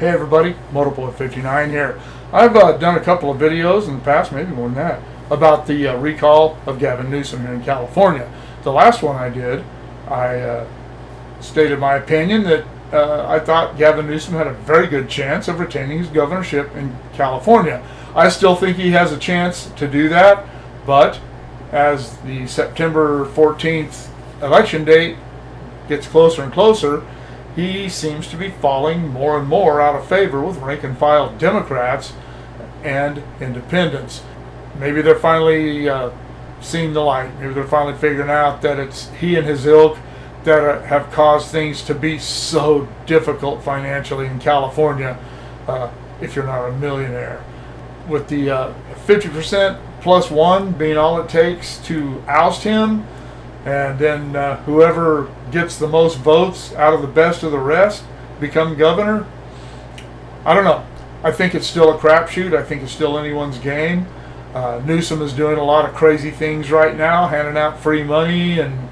Hey everybody, Motorboy59 here. I've done a couple of videos in the past, maybe more than that, about the recall of Gavin Newsom here in California. The last one I did, I stated my opinion that I thought Gavin Newsom had a very good chance of retaining his governorship in California. I still think he has a chance to do that, but as the September 14th election date gets closer and closer, he seems to be falling more and more out of favor with rank-and-file Democrats and independents. Maybe they're finally seeing the light. Maybe they're finally figuring out that it's he and his ilk that have caused things to be so difficult financially in California if you're not a millionaire. With the 50% plus one being all it takes to oust him, and then whoever gets the most votes out of the best of the rest become governor. I don't know. I think it's still a crapshoot. I think it's still anyone's game. Newsom is doing a lot of crazy things right now, handing out free money and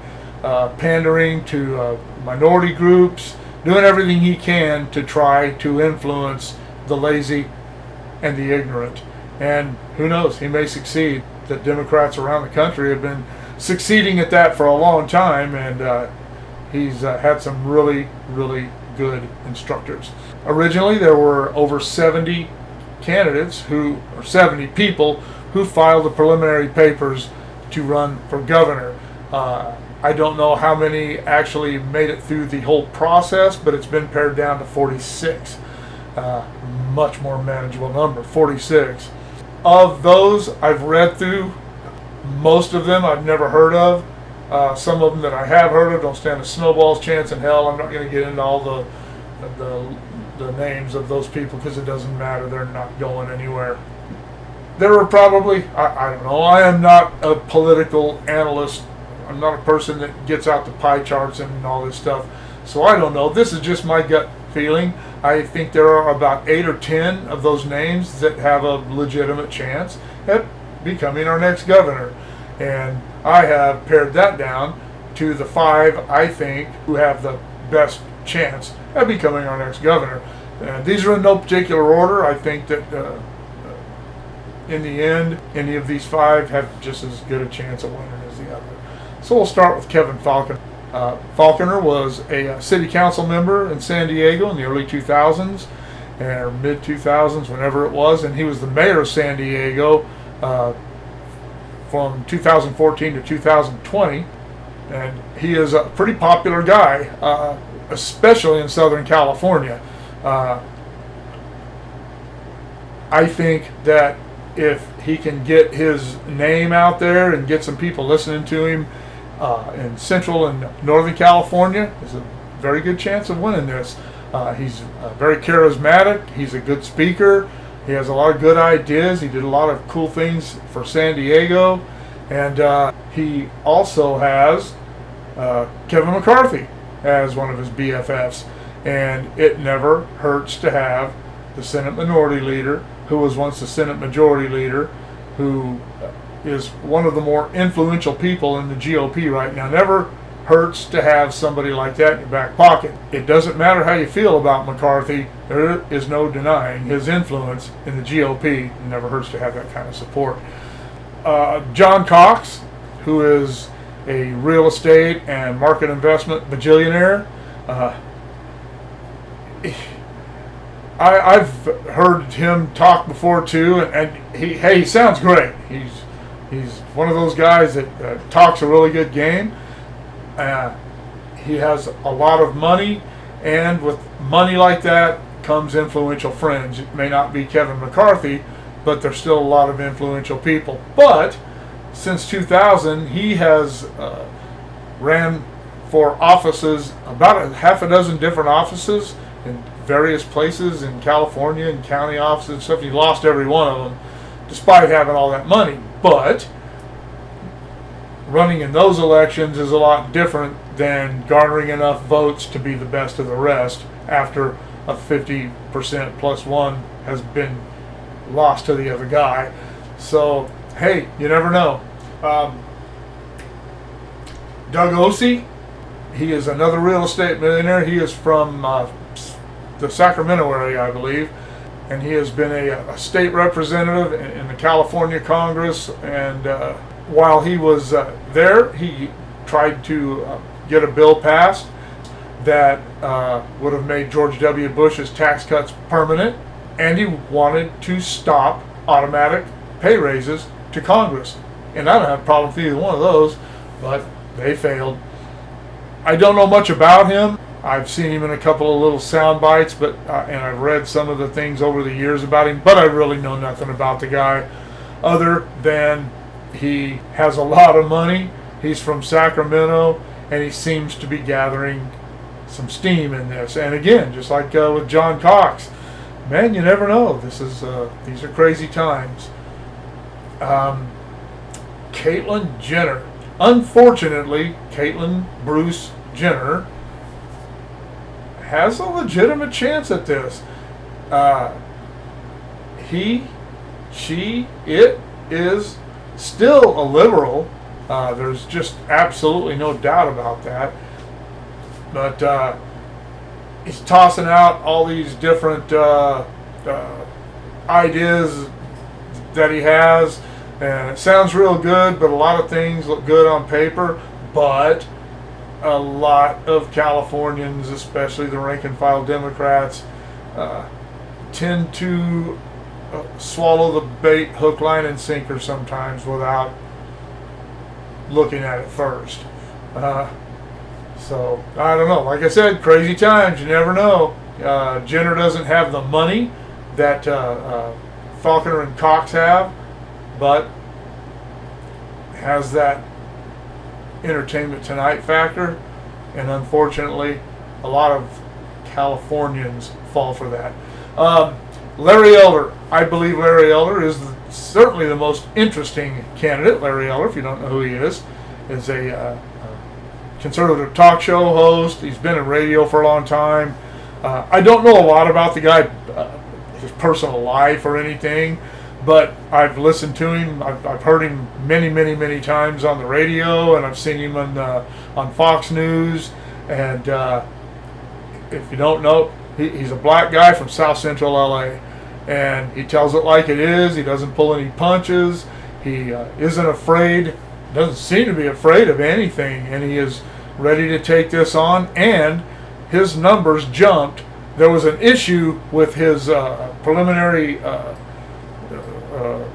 pandering to minority groups, doing everything he can to try to influence the lazy and the ignorant. And who knows, he may succeed. The Democrats around the country have been succeeding at that for a long time, and he's had some really, really good instructors. Originally, there were over 70 candidates or 70 people who filed the preliminary papers to run for governor. I don't know how many actually made it through the whole process, but it's been pared down to 46. Much more manageable number, 46. Of those I've read through, most of them I've never heard of. Some of them that I have heard of don't stand a snowball's chance in hell. I'm not going to get into all the names of those people because it doesn't matter. They're not going anywhere. There were probably, I don't know, I am not a political analyst. I'm not a person that gets out the pie charts and all this stuff. So I don't know. This is just my gut feeling. I think there are about 8 or 10 of those names that have a legitimate chance at becoming our next governor. And I have pared that down to the 5 I think who have the best chance at becoming our next governor. These are in no particular order. I think that in the end, any of these 5 have just as good a chance of winning as the other. So we'll start with Kevin Falcon. Falconer was a city council member in San Diego in the early 2000s or mid 2000s, whenever it was, and he was the mayor of San Diego from 2014 to 2020, and he is a pretty popular guy, especially in Southern California. I think that if he can get his name out there and get some people listening to him in Central and Northern California, there's a very good chance of winning this. He's very charismatic. He's a good speaker. He has a lot of good ideas. He did a lot of cool things for San Diego. And he also has Kevin McCarthy as one of his BFFs. And it never hurts to have the Senate Minority Leader, who was once the Senate Majority Leader, who is one of the more influential people in the GOP right now. Never hurts to have somebody like that in your back pocket. It doesn't matter how you feel about McCarthy, there is no denying his influence in the GOP. It never hurts to have that kind of support. John Cox, who is a real estate and market investment bajillionaire. I've heard him talk before too, and he sounds great. He's one of those guys that talks a really good game. He has a lot of money, and with money like that comes influential friends. It may not be Kevin McCarthy, but there's still a lot of influential people. But since 2000, he has ran for offices, about a half a dozen different offices in various places in California and county offices and stuff. He lost every one of them despite having all that money. But running in those elections is a lot different than garnering enough votes to be the best of the rest after a 50% plus one has been lost to the other guy. So, hey, you never know. Dougose, he is another real estate millionaire. He is from the Sacramento area, I believe, and he has been a state representative in the California Congress. And while he was there, he tried to get a bill passed that would have made George W. Bush's tax cuts permanent, and he wanted to stop automatic pay raises to Congress. And I don't have a problem with either one of those, but they failed. I don't know much about him. I've seen him in a couple of little sound bites, but and I've read some of the things over the years about him, but I really know nothing about the guy other than he has a lot of money. He's from Sacramento, and he seems to be gathering some steam in this. And again, just like with John Cox, man, you never know. These are crazy times. Caitlyn Jenner. Unfortunately, Caitlyn Bruce Jenner has a legitimate chance at this. It is still a liberal. There's just absolutely no doubt about that. But he's tossing out all these different ideas that he has, and it sounds real good, but a lot of things look good on paper. But a lot of Californians, especially the rank and file Democrats, tend to swallow the bait hook, line, and sinker sometimes without looking at it first. So, I don't know. Like I said, crazy times. You never know. Jenner doesn't have the money that Falcon and Cox have, but has that Entertainment Tonight factor, and unfortunately a lot of Californians fall for that. Larry Eller. I believe Larry Eller is certainly the most interesting candidate. Larry Eller, if you don't know who he is a conservative talk show host. He's been in radio for a long time. I don't know a lot about the guy, his personal life or anything, but I've listened to him. I've heard him many times on the radio, and I've seen him on Fox News. And if you don't know, he's a black guy from South Central LA, and he tells it like it is. He doesn't pull any punches. He isn't afraid, doesn't seem to be afraid of anything, and he is ready to take this on. And his numbers jumped. There was an issue with his preliminary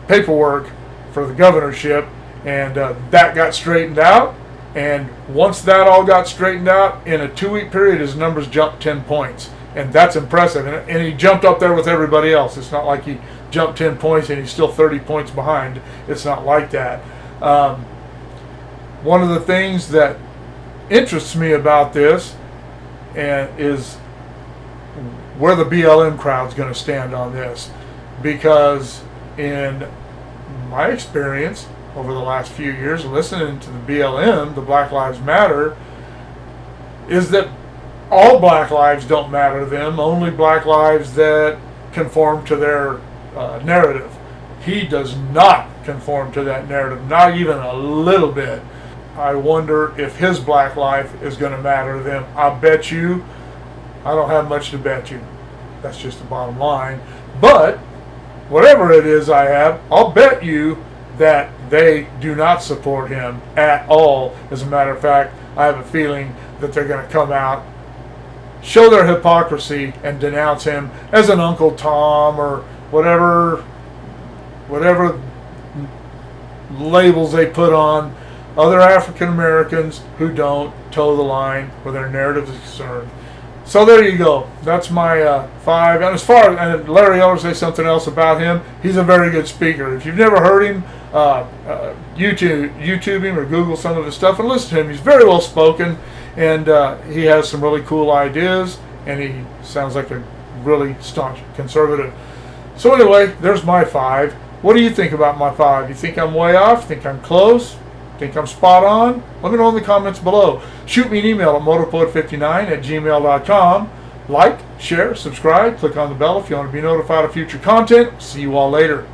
paperwork for the governorship, and that got straightened out. And once that all got straightened out, in a 2-week period, his numbers jumped 10 points. And that's impressive. And he jumped up there with everybody else. It's not like he jumped 10 points and he's still 30 points behind. It's not like that. One of the things that interests me about this is where the BLM crowd's going to stand on this. Because in my experience over the last few years listening to the BLM, the Black Lives Matter, is that all black lives don't matter to them, only black lives that conform to their narrative. He does not conform to that narrative, not even a little bit. I wonder if his black life is going to matter to them. I bet you, I don't have much to bet you. That's just the bottom line. But whatever it is I have, I'll bet you that they do not support him at all. As a matter of fact, I have a feeling that they're going to come out, show their hypocrisy, and denounce him as an Uncle Tom or whatever labels they put on other African Americans who don't toe the line where their narrative is concerned. So there you go. That's my 5. And as far as Larry Eller, say something else about him, he's a very good speaker. If you've never heard him, YouTube him or Google some of his stuff and listen to him. He's very well spoken, and he has some really cool ideas, and he sounds like a really staunch conservative. So anyway, there's my 5. What do you think about my 5? You think I'm way off? Think I'm close? Think I'm spot on? Let me know in the comments below. Shoot me an email at motorpoet59@gmail.com. Like, share, subscribe, click on the bell if you want to be notified of future content. See you all later.